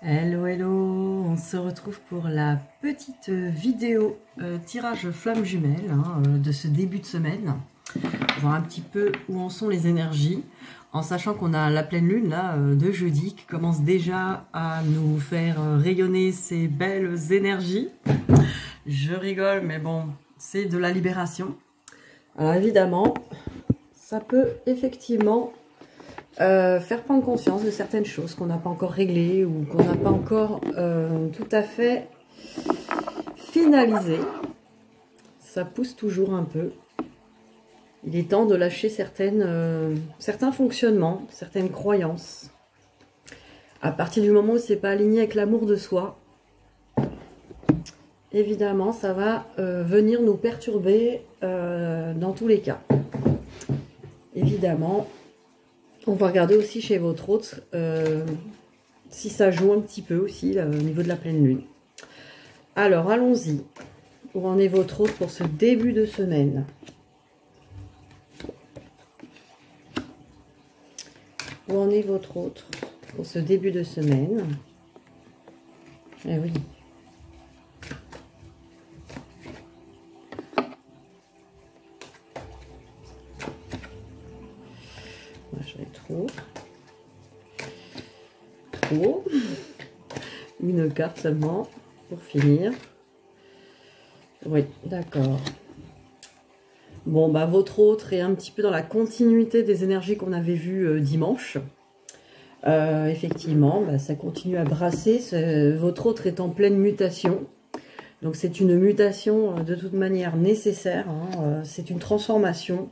Hello, hello, on se retrouve pour la petite vidéo tirage flamme jumelle de ce début de semaine. Voir un petit peu où en sont les énergies, en sachant qu'on a la pleine lune là, de jeudi qui commence déjà à nous faire rayonner ces belles énergies. Je rigole, mais bon, c'est de la libération. Alors évidemment, ça peut effectivement faire prendre conscience de certaines choses qu'on n'a pas encore réglées ou qu'on n'a pas encore tout à fait finalisées. Ça pousse toujours un peu. Il est temps de lâcher certains fonctionnements, certaines croyances. À partir du moment où c'est pas aligné avec l'amour de soi, évidemment, ça va venir nous perturber dans tous les cas. Évidemment, on va regarder aussi chez votre autre si ça joue un petit peu aussi au niveau de la pleine lune. Alors, allons-y. Où en est votre autre pour ce début de semaine? Où en est votre autre pour ce début de semaine? Eh oui. J'en ai trop. Une carte seulement pour finir. Oui, d'accord. Bon, bah votre autre est un petit peu dans la continuité des énergies qu'on avait vues dimanche. Effectivement, bah, ça continue à brasser. Votre autre est en pleine mutation. Donc c'est une mutation de toute manière nécessaire. C'est une transformation.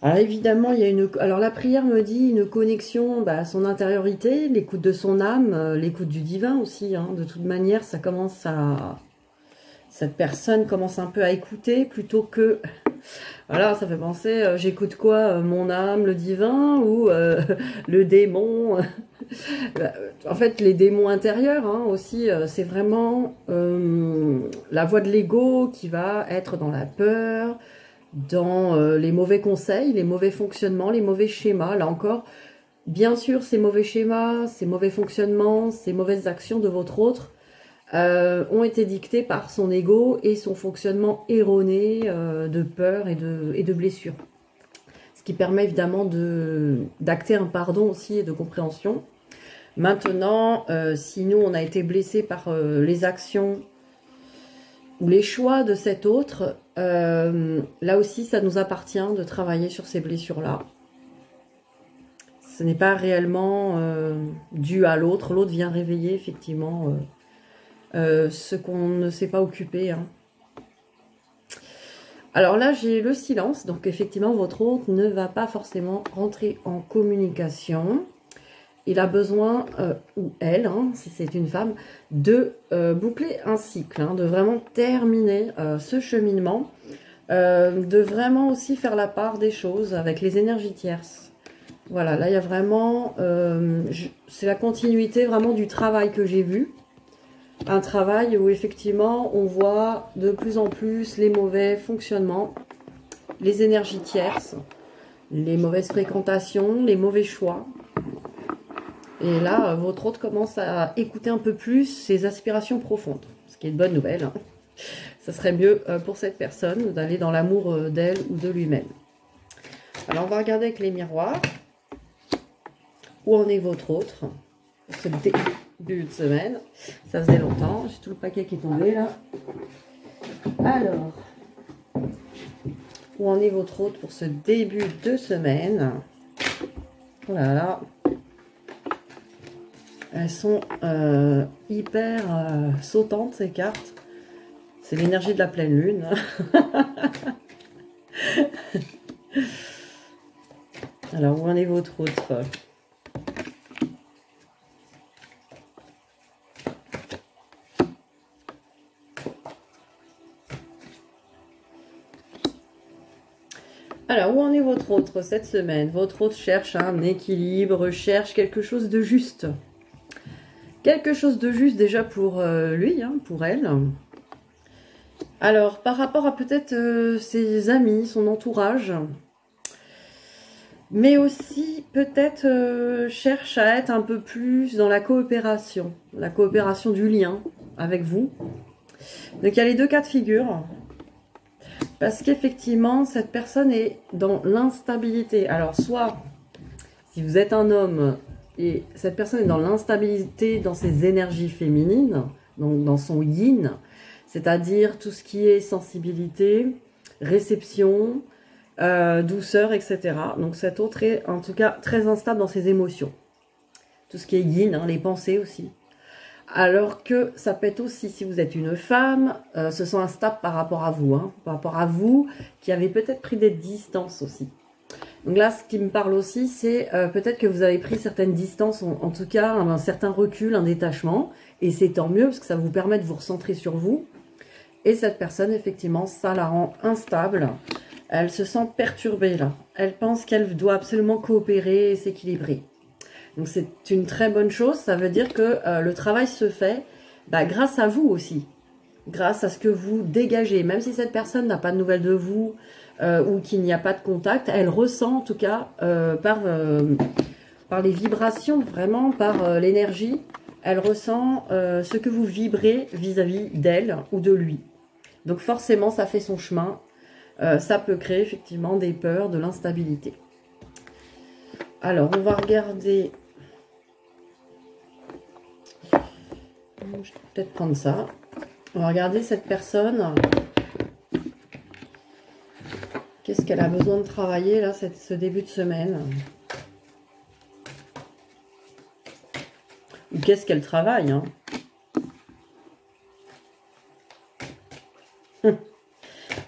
Alors évidemment, il y a alors la prière me dit une connexion à son intériorité, l'écoute de son âme, l'écoute du divin aussi. De toute manière, ça commence à... Cette personne commence un peu à écouter plutôt que... Voilà, ça fait penser, j'écoute quoi, mon âme, le divin ou le démon. En fait, les démons intérieurs aussi, c'est vraiment la voix de l'ego qui va être dans la peur, dans les mauvais conseils, les mauvais fonctionnements, les mauvais schémas. Là encore, bien sûr, ces mauvais schémas, ces mauvais fonctionnements, ces mauvaises actions de votre autre ont été dictés par son ego et son fonctionnement erroné de peur et de blessure. Ce qui permet évidemment d'acter un pardon aussi et de compréhension. Maintenant, si nous, on a été blessés par les actions ou les choix de cet autre, là aussi, ça nous appartient de travailler sur ces blessures-là. Ce n'est pas réellement dû à l'autre. L'autre vient réveiller effectivement ce qu'on ne s'est pas occupé. Alors là, j'ai le silence. Donc effectivement, votre autre ne va pas forcément rentrer en communication. Il a besoin, ou elle, si c'est une femme, de boucler un cycle, de vraiment terminer ce cheminement, de vraiment aussi faire la part des choses avec les énergies tierces. Voilà, là il y a vraiment, c'est la continuité vraiment du travail que j'ai vu. Un travail où effectivement on voit de plus en plus les mauvais fonctionnements, les énergies tierces, les mauvaises fréquentations, les mauvais choix. Et là, votre autre commence à écouter un peu plus ses aspirations profondes, ce qui est une bonne nouvelle. Ça serait mieux pour cette personne d'aller dans l'amour d'elle ou de lui-même. Alors, on va regarder avec les miroirs. Où en est votre autre pour ce début de semaine? Ça faisait longtemps, j'ai tout le paquet qui est tombé là. Alors, où en est votre autre pour ce début de semaine? Voilà. Elles sont hyper sautantes, ces cartes. C'est l'énergie de la pleine lune. Alors, où en est votre autre? Alors, où en est votre autre cette semaine? Votre autre cherche un équilibre, cherche quelque chose de juste. Quelque chose de juste déjà pour lui, pour elle. Alors, par rapport à peut-être ses amis, son entourage, Mais aussi, peut-être, cherche à être un peu plus dans la coopération du lien avec vous. Donc, il y a les deux cas de figure. Parce qu'effectivement, cette personne est dans l'instabilité. Alors, soit, si vous êtes un homme et cette personne est dans l'instabilité dans ses énergies féminines, donc dans son yin, c'est-à-dire tout ce qui est sensibilité, réception, douceur, etc. Donc cet autre est en tout cas très instable dans ses émotions. Tout ce qui est yin, hein, les pensées aussi. Alors que ça peut être aussi, si vous êtes une femme, se sent instable par rapport à vous. Hein, par rapport à vous, qui avez peut-être pris des distances aussi. Donc là, ce qui me parle aussi, c'est peut-être que vous avez pris certaines distances, en tout cas un certain recul, un détachement. Et c'est tant mieux, parce que ça vous permet de vous recentrer sur vous. Et cette personne, effectivement, ça la rend instable. Elle se sent perturbée là. Elle pense qu'elle doit absolument coopérer et s'équilibrer. Donc c'est une très bonne chose. Ça veut dire que le travail se fait grâce à vous aussi. Grâce à ce que vous dégagez. Même si cette personne n'a pas de nouvelles de vous ou qu'il n'y a pas de contact, elle ressent en tout cas par les vibrations, vraiment par l'énergie. Elle ressent ce que vous vibrez vis-à-vis d'elle ou de lui. Donc forcément, ça fait son chemin. Ça peut créer effectivement des peurs, de l'instabilité. Alors, on va regarder. Je vais peut-être prendre ça. On va regarder cette personne. Qu'est-ce qu'elle a besoin de travailler là, ce début de semaine? Ou qu'est-ce qu'elle travaille, hein?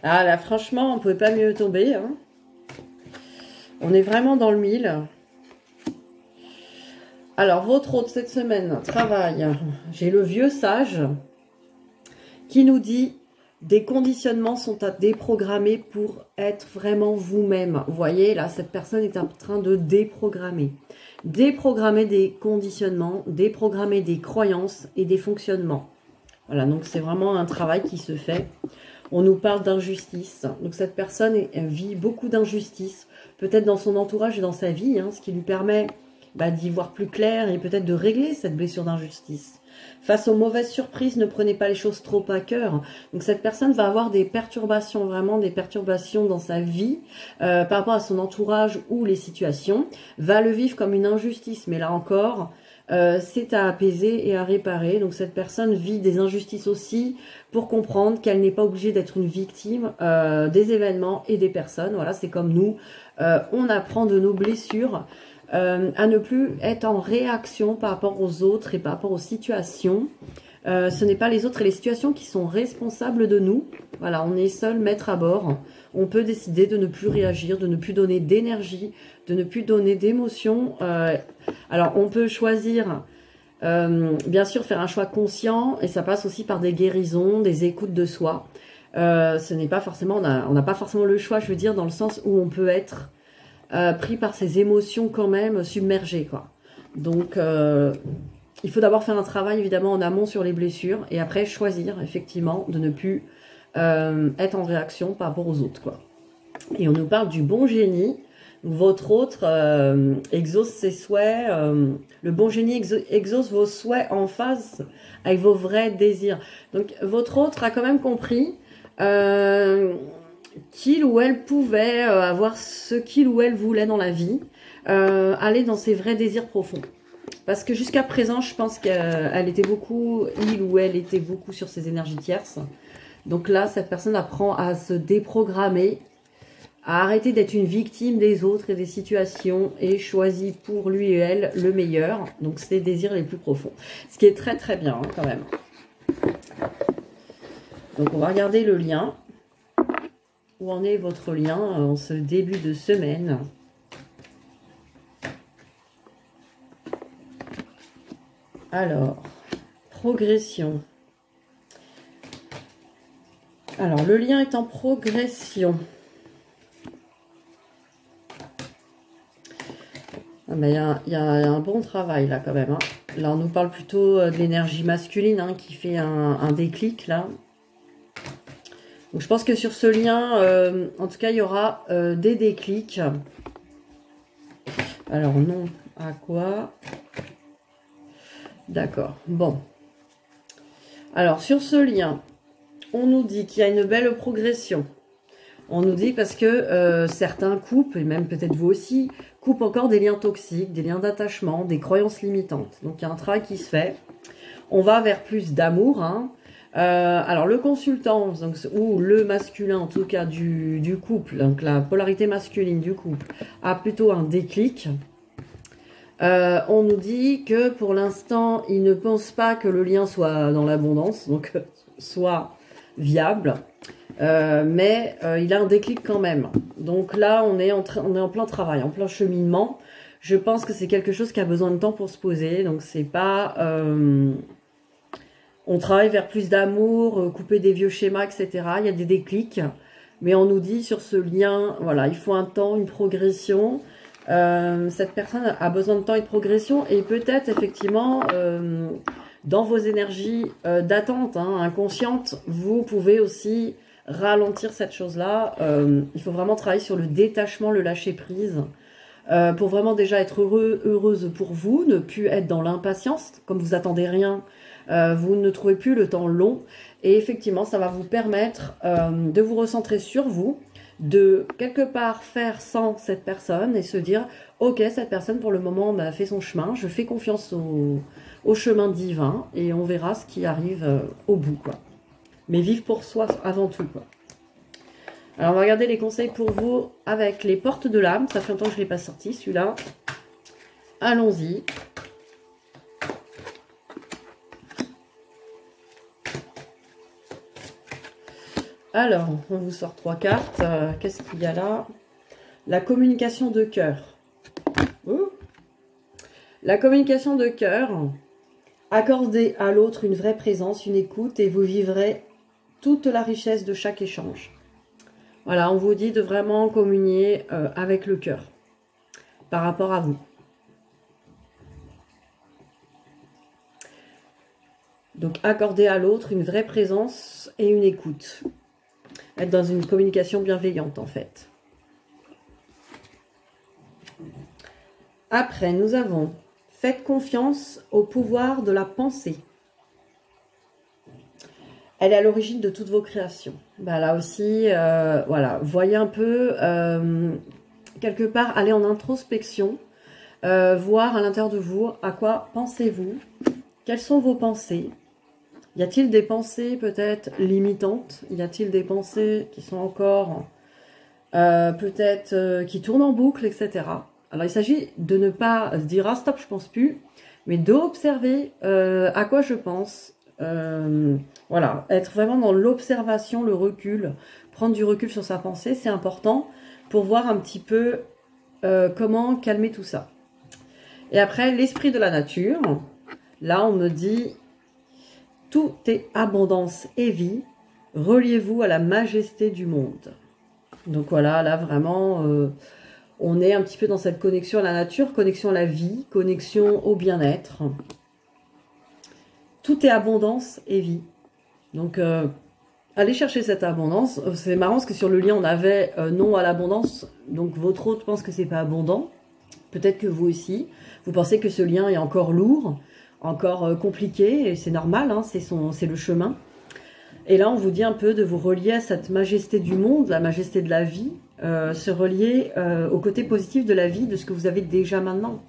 Ah là, franchement, on ne pouvait pas mieux tomber. Hein. On est vraiment dans le mille. Alors, votre hôte cette semaine, travail. J'ai le vieux sage qui nous dit des conditionnements sont à déprogrammer pour être vraiment vous-même. Vous voyez, là, cette personne est en train de déprogrammer. Déprogrammer des conditionnements, déprogrammer des croyances et des fonctionnements. Voilà, donc c'est vraiment un travail qui se fait. On nous parle d'injustice. Donc cette personne vit beaucoup d'injustice, peut-être dans son entourage et dans sa vie, hein, ce qui lui permet d'y voir plus clair et peut-être de régler cette blessure d'injustice. Face aux mauvaises surprises, ne prenez pas les choses trop à cœur. Donc cette personne va avoir des perturbations, vraiment des perturbations dans sa vie par rapport à son entourage ou les situations. Va le vivre comme une injustice, mais là encore, c'est à apaiser et à réparer. Donc cette personne vit des injustices aussi pour comprendre qu'elle n'est pas obligée d'être une victime des événements et des personnes. Voilà, c'est comme nous, on apprend de nos blessures à ne plus être en réaction par rapport aux autres et par rapport aux situations. Ce n'est pas les autres et les situations qui sont responsables de nous. Voilà, on est seul maître à bord. On peut décider de ne plus réagir, de ne plus donner d'énergie, de ne plus donner d'émotion. Alors, on peut choisir, bien sûr, faire un choix conscient, et ça passe aussi par des guérisons, des écoutes de soi. Ce n'est pas forcément, on n'a pas forcément le choix, je veux dire, dans le sens où on peut être pris par ses émotions quand même, submergé, quoi. Donc, il faut d'abord faire un travail, évidemment, en amont sur les blessures, et après choisir, effectivement, de ne plus être en réaction par rapport aux autres, quoi. Et on nous parle du bon génie. Votre autre exauce ses souhaits, le bon génie exauce vos souhaits en phase avec vos vrais désirs. Donc votre autre a quand même compris qu'il ou elle pouvait avoir ce qu'il ou elle voulait dans la vie, aller dans ses vrais désirs profonds. Parce que jusqu'à présent, je pense qu'elle était beaucoup, il ou elle était beaucoup sur ses énergies tierces. Donc là, cette personne apprend à se déprogrammer, à arrêter d'être une victime des autres et des situations et choisit pour lui et elle le meilleur, donc ses désirs les plus profonds. Ce qui est très très bien hein, quand même. Donc on va regarder le lien. Où en est votre lien en ce début de semaine? Alors, progression. Alors, le lien est en progression. Ah ben, il y a un bon travail là quand même. Hein. Là, on nous parle plutôt de l'énergie masculine hein, qui fait un déclic là. Donc, je pense que sur ce lien, en tout cas, il y aura des déclics. Alors non, à quoi? D'accord, bon. Alors sur ce lien, on nous dit qu'il y a une belle progression. On nous dit parce que certains couples, et même peut-être vous aussi, coupent encore des liens toxiques, des liens d'attachement, des croyances limitantes. Donc il y a un travail qui se fait. On va vers plus d'amour. Hein. Alors le consultant, donc, ou le masculin en tout cas du couple, donc la polarité masculine du couple, a plutôt un déclic. On nous dit que pour l'instant, il ne pense pas que le lien soit dans l'abondance, donc soit viable. Mais il a un déclic quand même. Donc là, on est en plein travail, en plein cheminement. Je pense que c'est quelque chose qui a besoin de temps pour se poser. Donc c'est pas... on travaille vers plus d'amour, couper des vieux schémas, etc. Il y a des déclics. Mais on nous dit sur ce lien, voilà, il faut un temps, une progression. Cette personne a besoin de temps et de progression. Et peut-être effectivement... dans vos énergies d'attente inconscientes, vous pouvez aussi ralentir cette chose-là. Il faut vraiment travailler sur le détachement, le lâcher-prise, pour vraiment déjà être heureuse pour vous, ne plus être dans l'impatience. Comme vous attendez rien, vous ne trouvez plus le temps long. Et effectivement, ça va vous permettre de vous recentrer sur vous, de quelque part faire sans cette personne et se dire « Ok, cette personne pour le moment fait son chemin, je fais confiance au chemin divin et on verra ce qui arrive au bout. » quoi. Mais vivre pour soi avant tout. Quoi. Alors on va regarder les conseils pour vous avec les portes de l'âme. Ça fait longtemps que je ne l'ai pas sorti celui-là. Allons-y. Alors, on vous sort 3 cartes. Qu'est-ce qu'il y a là? La communication de cœur. La communication de cœur. Accordez à l'autre une vraie présence, une écoute et vous vivrez toute la richesse de chaque échange. Voilà, on vous dit de vraiment communier avec le cœur par rapport à vous. Donc, accorder à l'autre une vraie présence et une écoute. Être dans une communication bienveillante, en fait. Après, nous avons « Faites confiance au pouvoir de la pensée ». Elle est à l'origine de toutes vos créations. Bah, là aussi, voilà, voyez un peu, quelque part, aller en introspection, voir à l'intérieur de vous, à quoi pensez-vous, quelles sont vos pensées. Y a-t-il des pensées peut-être limitantes? Y a-t-il des pensées qui sont encore peut-être qui tournent en boucle, etc. Alors il s'agit de ne pas se dire « Ah stop, je pense plus », mais d'observer à quoi je pense. Voilà, être vraiment dans l'observation, le recul, prendre du recul sur sa pensée, c'est important pour voir un petit peu comment calmer tout ça. Et après, l'esprit de la nature, là on me dit « Tout est abondance et vie, reliez-vous à la majesté du monde ». Donc voilà, là vraiment, on est un petit peu dans cette connexion à la nature, connexion à la vie, connexion au bien-être. Tout est abondance et vie. Donc, allez chercher cette abondance. C'est marrant parce que sur le lien, on avait non à l'abondance. Donc, votre autre pense que c'est pas abondant. Peut-être que vous aussi. Vous pensez que ce lien est encore lourd, encore compliqué. Et c'est normal, hein, c'est le chemin. Et là, on vous dit un peu de vous relier à cette majesté du monde, la majesté de la vie. Se relier au côté positif de la vie, de ce que vous avez déjà maintenant.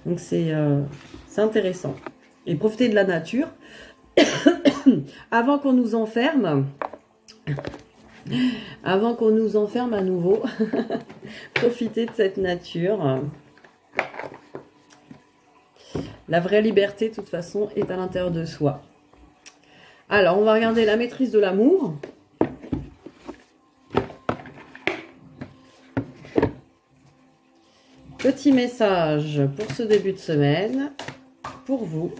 Donc, c'est intéressant. Et profitez de la nature. Avant qu'on nous enferme, à nouveau, profitez de cette nature. La vraie liberté, de toute façon, est à l'intérieur de soi. Alors, on va regarder la maîtrise de l'amour. Petit message pour ce début de semaine, pour vous.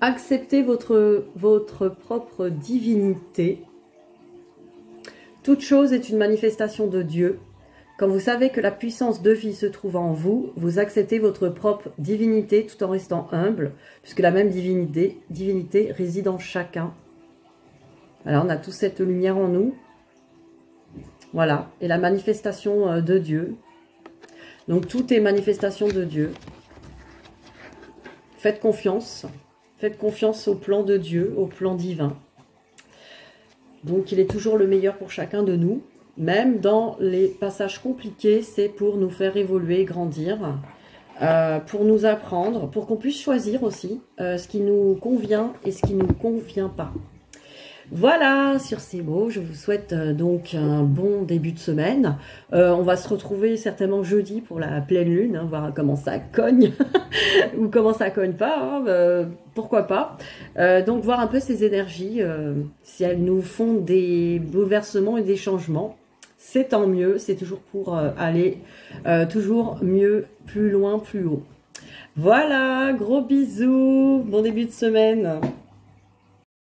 Acceptez votre propre divinité. Toute chose est une manifestation de Dieu. Quand vous savez que la puissance de vie se trouve en vous, vous acceptez votre propre divinité tout en restant humble, puisque la même divinité réside en chacun. Alors, on a toute cette lumière en nous. Voilà. Et la manifestation de Dieu. Donc, tout est manifestation de Dieu. Faites confiance. Faites confiance au plan de Dieu, au plan divin. Donc, il est toujours le meilleur pour chacun de nous. Même dans les passages compliqués, c'est pour nous faire évoluer, grandir. Pour nous apprendre, pour qu'on puisse choisir aussi ce qui nous convient et ce qui ne nous convient pas. Voilà, sur ces mots, je vous souhaite donc un bon début de semaine. On va se retrouver certainement jeudi pour la pleine lune, hein, voir comment ça cogne ou comment ça cogne pas, hein, pourquoi pas. Donc voir un peu ces énergies, si elles nous font des bouleversements et des changements. C'est tant mieux, c'est toujours pour aller toujours mieux, plus loin, plus haut. Voilà, gros bisous, bon début de semaine.